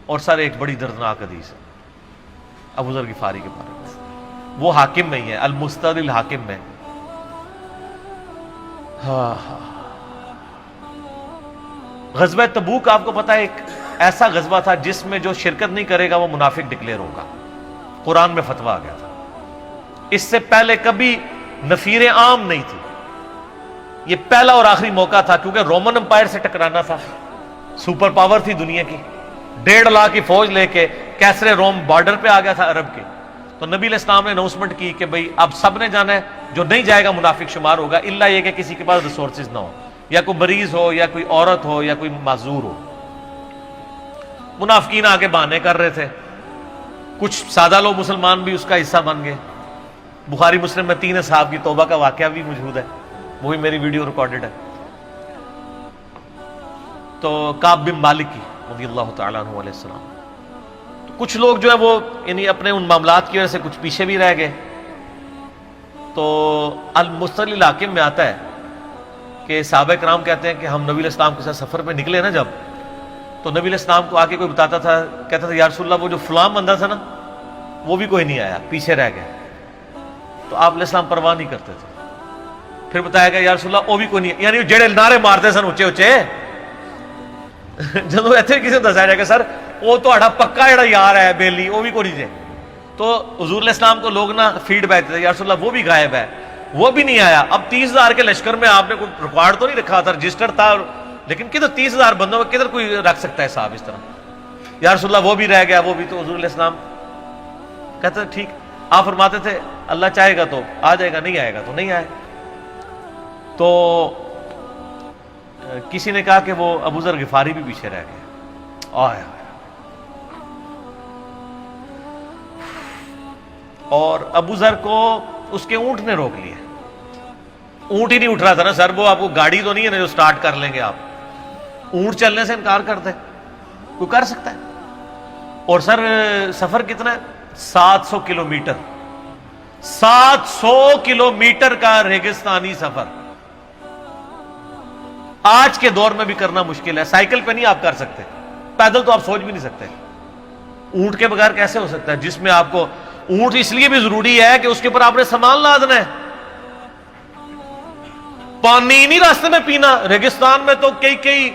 اور سر ایک بڑی دردناک حدیث ہے ابو ذر غفاری کے بارے میں، وہ حاکم میں ہی ہے، المستدرک الحاکم میں۔ غزوہ تبوک آپ کو پتا ہے ایک ایسا غزوہ تھا جس میں جو شرکت نہیں کرے گا وہ منافق ڈکلیئر ہوگا، قرآن میں فتویٰ آ گیا تھا۔ اس سے پہلے کبھی نفیر عام نہیں تھی، یہ پہلا اور آخری موقع تھا، کیونکہ رومن امپائر سے ٹکرانا تھا، سپر پاور تھی دنیا کی، 1.5 لاکھ کی فوج لے کے کیسرے روم بارڈر پہ آ گیا تھا عرب کے۔ تو نبی علیہ السلام نے اناؤنسمنٹ کی کہ بھئی اب سب نے جانا ہے، جو نہیں جائے گا منافق شمار ہوگا، الا یہ کہ کسی کے پاس ریسورسز نہ ہو، یا کوئی مریض ہو، یا کوئی عورت ہو، یا کوئی معذور ہو۔ منافقین آگے بہانے کر رہے تھے، کچھ سادہ لوگ مسلمان بھی اس کا حصہ بن گئے۔ بخاری مسلم میں 3 اصحاب کی توبہ کا واقعہ بھی موجود ہے، وہی میری ویڈیو ریکارڈڈ ہے۔ تو کعب بن مالک کی رضی اللہ تعالیٰ عنہ علیہ السلام، تو کچھ لوگ جو ہے وہ یعنی اپنے ان معاملات کی وجہ سے کچھ پیچھے بھی رہ گئے۔ تو المستدرک الحاکم میں آتا ہے کہ صحابہ کرام کہتے ہیں کہ ہم نبی علیہ السلام کے ساتھ سفر پہ نکلے نا جب، تو نبی علیہ السلام کو آ کے کوئی بتاتا تھا، کہتا تھا یا رسول اللہ وہ جو فلاں بندہ تھا نا وہ بھی کوئی نہیں آیا، پیچھے رہ گیا۔ تو آپ علیہ السلام پرواہ نہیں کرتے تھے۔ پھر بتایا گیا یا رسول اللہ وہ بھی کوئی نہیں، یعنی جڑے نعرے مارتے سن اچے اچے، جدو ایتھے کسی کو دسایا جائے گا سر وہ تہاڈا پکا جڑا یار ہے بیلی وہ بھی کوئی نہیں جے، تو حضور علیہ السلام کو لوگ نا فیڈ بیک دیتے یا رسول اللہ وہ بھی غائب ہے، وہ بھی نہیں آیا۔ اب 30,000 کے لشکر میں آپ نے کوئی ریکارڈ تو نہیں رکھا تھا، رجسٹر تھا، لیکن کدھر 30,000 بندوں میں کدھر کوئی رکھ سکتا ہے صاحب اس طرح، یا رسول اللہ وہ بھی رہ گیا، وہ بھی۔ تو حضور علیہ السلام کہتے ہیں ٹھیک، آپ فرماتے تھے اللہ چاہے گا تو آ جائے گا، نہیں آئے گا تو نہیں آئے۔ تو کسی نے کہا کہ وہ ابو ذر غفاری بھی پیچھے رہ گیا، آیا اور ابو ذر کو اس کے اونٹ نے روک لیا، اونٹ ہی نہیں اٹھ رہا تھا نا سر، وہ آپ کو گاڑی تو نہیں ہے نا جو سٹارٹ کر لیں گے آپ، اونٹ چلنے سے انکار کرتے کوئی کر سکتا ہے؟ اور سر سفر کتنا ہے؟ 700 کلومیٹر، 700 کلومیٹر کا ریگستانی سفر آج کے دور میں بھی کرنا مشکل ہے، سائیکل پہ نہیں آپ کر سکتے، پیدل تو آپ سوچ بھی نہیں سکتے، اونٹ کے بغیر کیسے ہو سکتا ہے؟ جس میں آپ کو اونٹ اس لیے بھی ضروری ہے کہ اس کے اوپر آپ نے سامان لادنا ہے، پانی نہیں راستے میں پینا، ریگستان میں تو کئی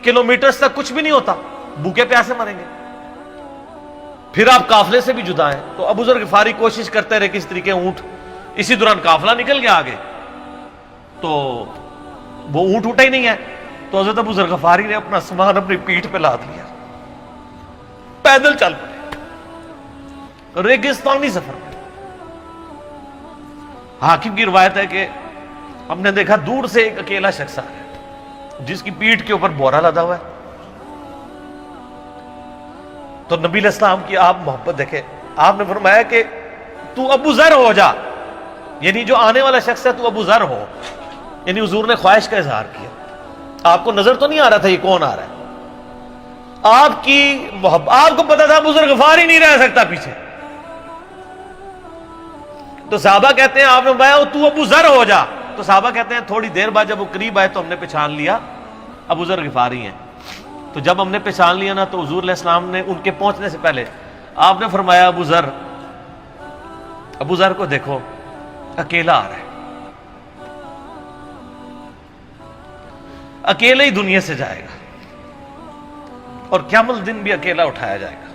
کلومیٹرز تک کچھ بھی نہیں ہوتا، بھوکے پیاسے مریں گے۔ پھر آپ قافلے سے بھی جدا ہیں۔ تو ابو ذر غفاری کوشش کرتے رہے کس طریقے اونٹ، اسی دوران قافلہ نکل گیا آگے، تو وہ اونٹ اٹھا ہی نہیں ہے، تو حضرت ابو ذر غفاری نے اپنا سامان اپنی پیٹھ پہ لاد لیا، پیدل چل پڑے ریگستانی سفر میں۔ حاکم کی روایت ہے کہ ہم نے دیکھا دور سے ایک اکیلا شخص آ گیا جس کی پیٹھ کے اوپر بورا لدا ہوا ہے۔ تو نبی علیہ السلام کی آپ محبت دیکھیں، آپ نے فرمایا کہ تو ابو ذر ہو جا، یعنی جو آنے والا شخص ہے تو ابو ذر ہو، یعنی حضور نے خواہش کا اظہار کیا۔ آپ کو نظر تو نہیں آ رہا تھا یہ کون آ رہا ہے، آپ کی محبت، آپ کو پتا تھا ابو ذر غفاری نہیں رہ سکتا پیچھے۔ تو صحابہ کہتے ہیں آپ نے فرمایا تو ابو ذر ہو جا، تو صحابہ کہتے ہیں تھوڑی دیر بعد جب وہ قریب آئے تو ہم نے پہچان لیا ابو ذر غفاری ہیں۔ تو جب ہم نے پہچان لیا نا تو حضور علیہ السلام نے ان کے پہنچنے سے پہلے آپ نے فرمایا ابو ذر کو دیکھو اکیلا آ رہا ہے، اکیلے ہی دنیا سے جائے گا اور قیامت الدن بھی اکیلا اٹھایا جائے گا۔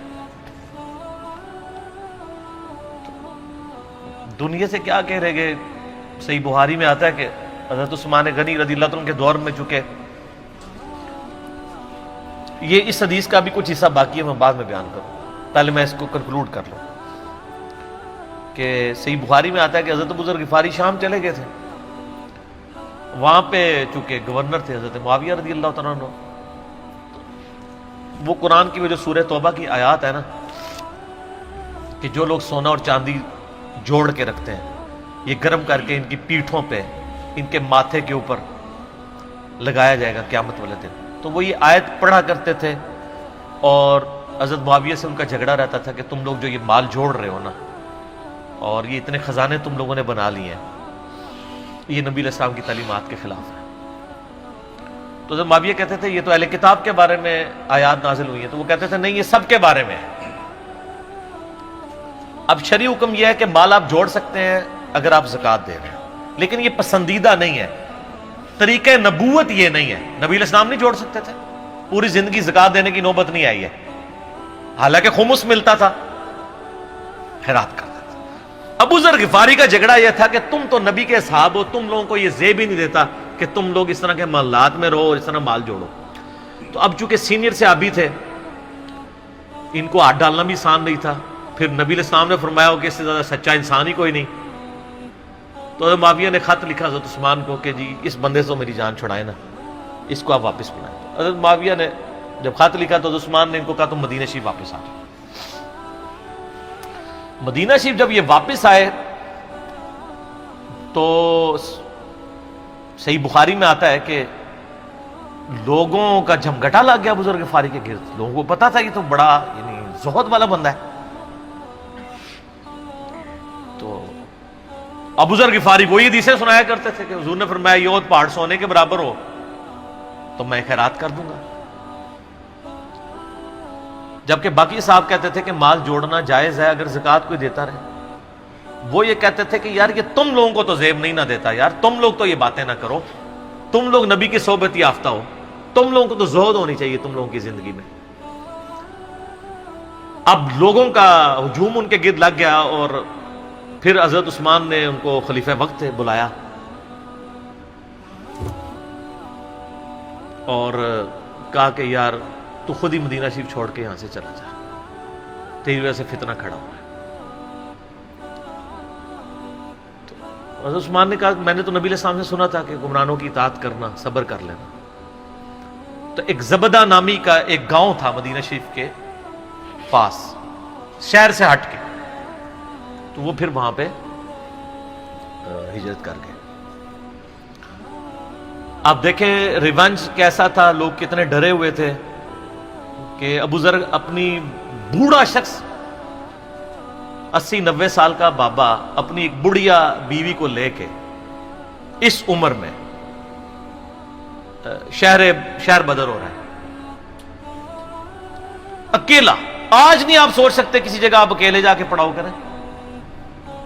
دنیا سے کیا کہہ رہے گے؟ صحیح بخاری میں آتا ہے کہ حضرت عثمان غنی رضی اللہ عنہ کے دور میں چکے، یہ اس حدیث کا بھی کچھ حصہ باقی ہے، میں بعد میں بیان کروں، پہلے میں اس کو کنکلوڈ کر لوں کہ صحیح بخاری میں آتا ہے کہ حضرت ابو ذر غفاری شام چلے گئے تھے، وہاں پہ چونکہ گورنر تھے حضرت معاویہ رضی اللہ تعالیٰ عنہ، وہ قرآن کی وہ جو سورہ توبہ کی آیات ہے نا کہ جو لوگ سونا اور چاندی جوڑ کے رکھتے ہیں یہ گرم کر کے ان کی پیٹھوں پہ، ان کے ماتھے کے اوپر لگایا جائے گا قیامت والے دن، تو وہ یہ آیت پڑھا کرتے تھے، اور حضرت معاویہ سے ان کا جھگڑا رہتا تھا کہ تم لوگ جو یہ مال جوڑ رہے ہو نا اور یہ اتنے خزانے تم لوگوں نے بنا لیے ہیں، یہ نبی علیہ السلام کی تعلیمات کے خلاف ہے۔ تو حضرت معاویہ کہتے تھے یہ تو اہل کتاب کے بارے میں آیات نازل ہوئی ہیں، تو وہ کہتے تھے نہیں، یہ سب کے بارے میں ہے۔ اب شرعی حکم یہ ہے کہ مال آپ جوڑ سکتے ہیں اگر آپ زکوٰۃ دے رہے ہیں، لیکن یہ پسندیدہ نہیں ہے، طریقہ نبوت یہ نہیں ہے۔ نبی علیہ السلام نہیں جوڑ سکتے تھے، پوری زندگی زکوٰۃ دینے کی نوبت نہیں آئی ہے، حالانکہ خمس ملتا تھا، خیرات کرتے تھے۔ ابو ذر غفاری کا جھگڑا یہ تھا کہ تم تو نبی کے اصحاب ہو، تم لوگوں کو یہ زیب ہی نہیں دیتا کہ تم لوگ اس طرح کے محلات میں رہو اور اس طرح مال جوڑو۔ تو اب چونکہ سینئر صحابی تھے، ان کو ہاتھ ڈالنا بھی آسان نہیں تھا، پھر نبی علیہ السلام نے فرمایا ہو کہ اس سے زیادہ سچا انسان ہی کوئی نہیں، تو حضرت معاویہ نے خط لکھا حضرت عثمان کو کہ جی اس بندے سے میری جان چھڑائے نا، اس کو آپ واپس بلائیں۔ حضرت معاویہ نے جب خط لکھا تو حضرت عثمان نے ان کو کہا تم مدینہ شریف واپس آ جاؤ۔ مدینہ شریف جب یہ واپس آئے تو صحیح بخاری میں آتا ہے کہ لوگوں کا جھمگٹا لگ گیا بزرگ غفاری کے گرد، لوگوں کو پتا تھا یہ تو بڑا یعنی زہد والا بندہ ہے۔ تو ابو ذر غفاری وہی حدیثیں سنایا کرتے تھے کہ حضور نے فرمایا یہ احد پہاڑ سونے کے برابر ہو تو میں خیرات کر دوں گا، جبکہ باقی صاحب کہتے تھے کہ مال جوڑنا جائز ہے اگر زکوٰۃ کوئی دیتا رہے۔ وہ یہ کہتے تھے کہ یار یہ تم لوگوں کو تو زیب نہیں نہ دیتا، یار تم لوگ تو یہ باتیں نہ کرو، تم لوگ نبی کی صحبت یافتہ ہو، تم لوگوں کو تو زہد ہونی چاہیے تم لوگوں کی زندگی میں۔ اب لوگوں کا ہجوم ان کے گرد لگ گیا اور پھر حضرت عثمان نے ان کو خلیفہ وقت بلایا اور کہا کہ یار تو خود ہی مدینہ شریف چھوڑ کے یہاں سے چلا جا، تیری وجہ سے فتنہ کھڑا ہوا ہے۔ تو حضرت عثمان نے کہا میں نے تو نبی علیہ السلام سے سنا تھا کہ گمراہوں کی اطاعت کرنا، صبر کر لینا۔ تو ایک زبدہ نامی کا ایک گاؤں تھا مدینہ شریف کے پاس، شہر سے ہٹ کے، تو وہ پھر وہاں پہ ہجرت کر گئے۔ آپ دیکھیں ریونج کیسا تھا، لوگ کتنے ڈرے ہوئے تھے کہ ابو ذر اپنی بوڑھا شخص 80-90 سال کا بابا اپنی ایک بڑھیا بیوی کو لے کے اس عمر میں شہر بدر ہو رہا ہے اکیلا۔ آج نہیں آپ سوچ سکتے کسی جگہ آپ اکیلے جا کے پڑاؤ کریں،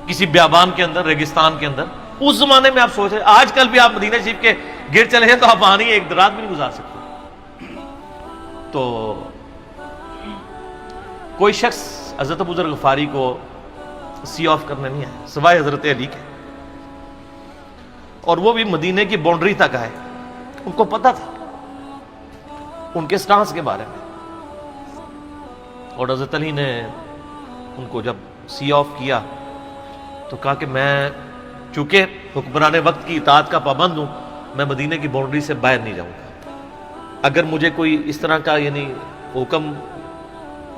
کسی بیابان کے اندر، ریگستان کے اندر۔ اس زمانے میں آپ سوچ رہے، آج کل بھی آپ مدینہ شریف کے گر چلے جائیں تو آپ آنی ایک رات بھی نہیں گزار سکتے۔ تو کوئی شخص حضرت ابو ذر غفاری کو سی آف کرنے نہیں آیا سوائے حضرت علی کے، اور وہ بھی مدینے کی باؤنڈری تک آئے۔ ان کو پتا تھا ان کے سٹانس کے بارے میں، اور حضرت علی نے ان کو جب سی آف کیا تو کہا کہ میں چونکہ حکمران وقت کی اطاعت کا پابند ہوں، میں مدینے کی باؤنڈری سے باہر نہیں جاؤں گا۔ اگر مجھے کوئی اس طرح کا یعنی حکم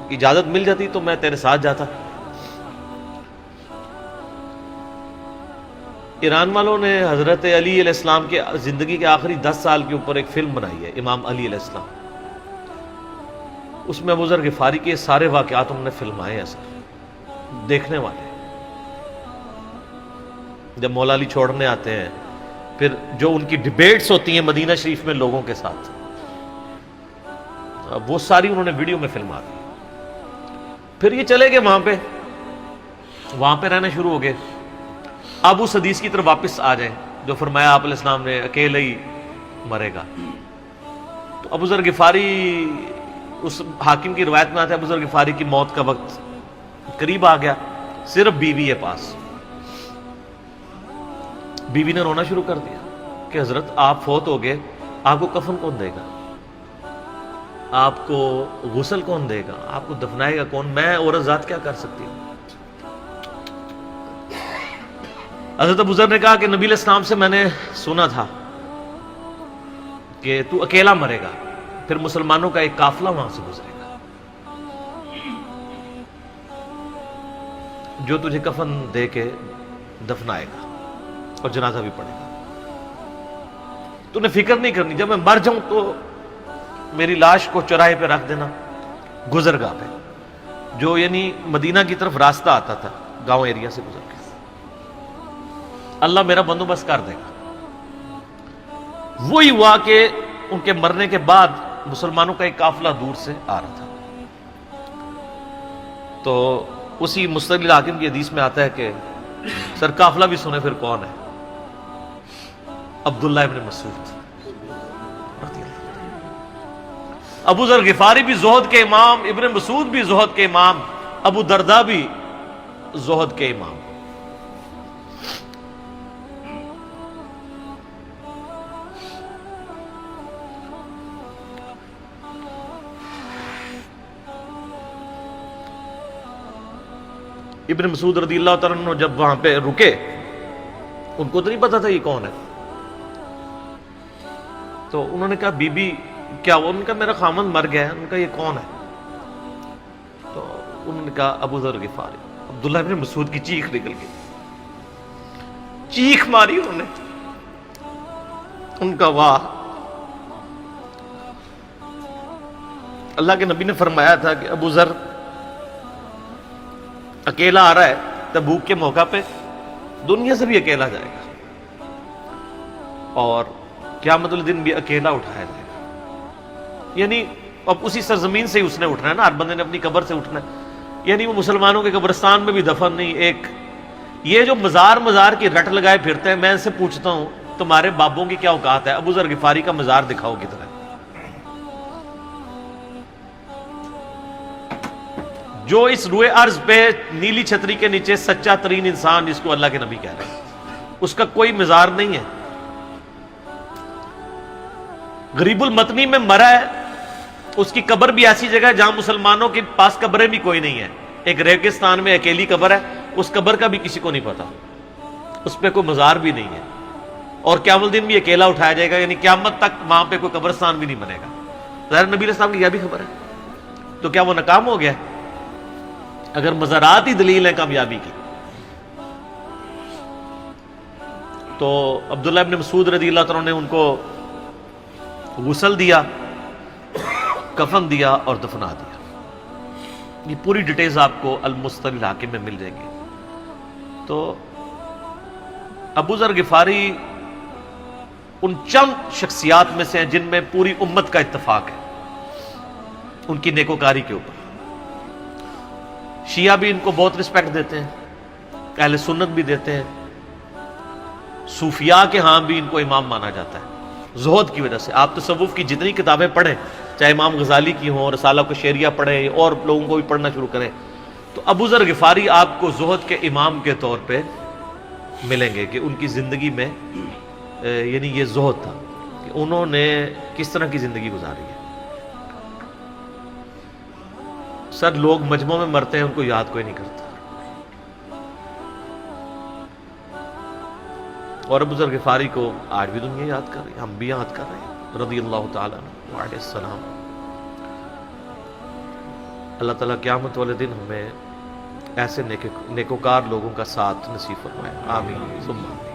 کی اجازت مل جاتی تو میں تیرے ساتھ جاتا۔ ایران والوں نے حضرت علی علیہ السلام کے زندگی کے آخری 10 سال کے اوپر ایک فلم بنائی ہے، امام علی علیہ السلام۔ اس میں ابو ذر غفاری کے سارے واقعات انہوں نے فلمائے ہیں سر، دیکھنے والے جب مولا علی چھوڑنے آتے ہیں، پھر جو ان کی ڈیبیٹس ہوتی ہیں مدینہ شریف میں لوگوں کے ساتھ، وہ ساری انہوں نے ویڈیو میں فلما دی۔ پھر یہ چلے گئے وہاں پہ رہنا شروع ہو گئے۔ اب اس حدیث کی طرف واپس آ جائیں جو فرمایا آپ علیہ السلام نے اکیلے ہی مرے گا۔ تو ابو ذر غفاری، اس حاکم کی روایت میں آتا ہے ابو ذر غفاری کی موت کا وقت قریب آ گیا، صرف بیوی ہے پاس۔ بیوی نے رونا شروع کر دیا کہ حضرت آپ فوت ہو گئے، آپ کو کفن کون دے گا، آپ کو غسل کون دے گا، آپ کو دفنائے گا کون، میں عورت ذات کیا کر سکتی ہوں۔ حضرت ابو ذر نے کہا کہ نبی علیہ السلام سے میں نے سنا تھا کہ تو اکیلا مرے گا، پھر مسلمانوں کا ایک قافلہ وہاں سے گزرے گا جو تجھے کفن دے کے دفنائے گا اور جنازہ بھی پڑے گا۔ تو نے فکر نہیں کرنی، جب میں مر جاؤں تو میری لاش کو چوراہے پہ رکھ دینا، گزرگاہ پہ، جو یعنی مدینہ کی طرف راستہ آتا تھا گاؤں ایریا سے گزر کے، اللہ میرا بندوبست کر دے گا۔ وہی ہوا کہ ان کے مرنے کے بعد مسلمانوں کا ایک قافلہ دور سے آ رہا تھا. تو اسی مستدل حاکم کی حدیث میں آتا ہے کہ سر قافلہ بھی سنے پھر کون ہے؟ عبداللہ ابن مسعود. ابو ذر غفاری بھی زہد کے امام، ابن مسعود بھی زہد کے امام، ابو درداء بھی زہد کے امام. ابن مسعود رضی اللہ تعالیٰ عنہ جب وہاں پہ رکے، ان کو تو نہیں پتا تھا یہ کون ہے. تو انہوں نے کہا بی بی کیا وہ؟ ان کا میرا خامند مر گیا ہے. ان کا یہ کون ہے؟ تو انہوں نے کہا ابو ذر غفاری. عبداللہ ابن مسعود کی چیخ نکل گئی، چیخ ماری انہوں نے. ان کا واہ. اللہ کے نبی نے فرمایا تھا کہ ابو ذر اکیلا آ رہا ہے تبوک کے موقع پہ، دنیا سے بھی اکیلا جائے گا، اور قیامت الدن بھی اکیلا اٹھایا جائے گا. یعنی اب اسی سرزمین سے ہی اس نے اٹھنا ہے نا، ہر بندے نے اپنی قبر سے اٹھنا ہے. یعنی وہ مسلمانوں کے قبرستان میں بھی دفن نہیں. ایک یہ جو مزار کی رٹ لگائے پھرتے ہیں، میں ان سے پوچھتا ہوں تمہارے بابوں کی کیا اوقات ہے؟ ابو ذر غفاری کا مزار دکھاؤ کدھر ہے. جو اس روئے ارض پہ نیلی چھتری کے نیچے سچا ترین انسان جس کو اللہ کے نبی کہہ رہے ہیں، اس کا کوئی مزار نہیں ہے. غریب المتنی میں مرا ہے، اس کی قبر بھی ایسی جگہ ہے جہاں مسلمانوں کے پاس قبریں بھی کوئی نہیں ہے. ایک ریگستان میں اکیلی قبر ہے، اس قبر کا بھی کسی کو نہیں پتا، اس پہ کوئی مزار بھی نہیں ہے، اور قیامت الدین بھی اکیلا اٹھایا جائے گا. یعنی قیامت تک وہاں پہ کوئی قبرستان بھی نہیں بنے گا. ظاہر نبی علیہ السلام کی یہ بھی خبر ہے. تو کیا وہ ناکام ہو گیا اگر مزارات ہی دلیل ہے کامیابی کی؟ تو عبداللہ ابن مسعود رضی اللہ تعالیٰ نے ان کو غسل دیا، کفن دیا اور دفنا دیا. یہ پوری ڈیٹیلز آپ کو المستدل حاکم میں مل جائیں گی. تو ابو ذر غفاری ان چند شخصیات میں سے ہیں جن میں پوری امت کا اتفاق ہے ان کی نیکوکاری کے اوپر. شیعہ بھی ان کو بہت رسپیکٹ دیتے ہیں، اہل سنت بھی دیتے ہیں، صوفیاء کے ہاں بھی ان کو امام مانا جاتا ہے زہد کی وجہ سے. آپ تصوف کی جتنی کتابیں پڑھیں، چاہے امام غزالی کی ہوں، رسالہ قشیریہ پڑھیں، اور لوگوں کو بھی پڑھنا شروع کریں، تو ابو ذر غفاری آپ کو زہد کے امام کے طور پہ ملیں گے کہ ان کی زندگی میں یعنی یہ زہد تھا کہ انہوں نے کس طرح کی زندگی گزاری ہے. سر لوگ مجمع میں مرتے ہیں، ان کو یاد کوئی نہیں کرتا، اور ابو ذر غفاری کو آج بھی دنیا یاد کر رہی ہے، ہم بھی یاد کر رہے ہیں رضی اللہ تعالیٰ عنہ علیہ السلام. اللہ تعالیٰ قیامت والے دن ہمیں ایسے نیکوکار لوگوں کا ساتھ نصیب فرمائے. آمین ثم آمین.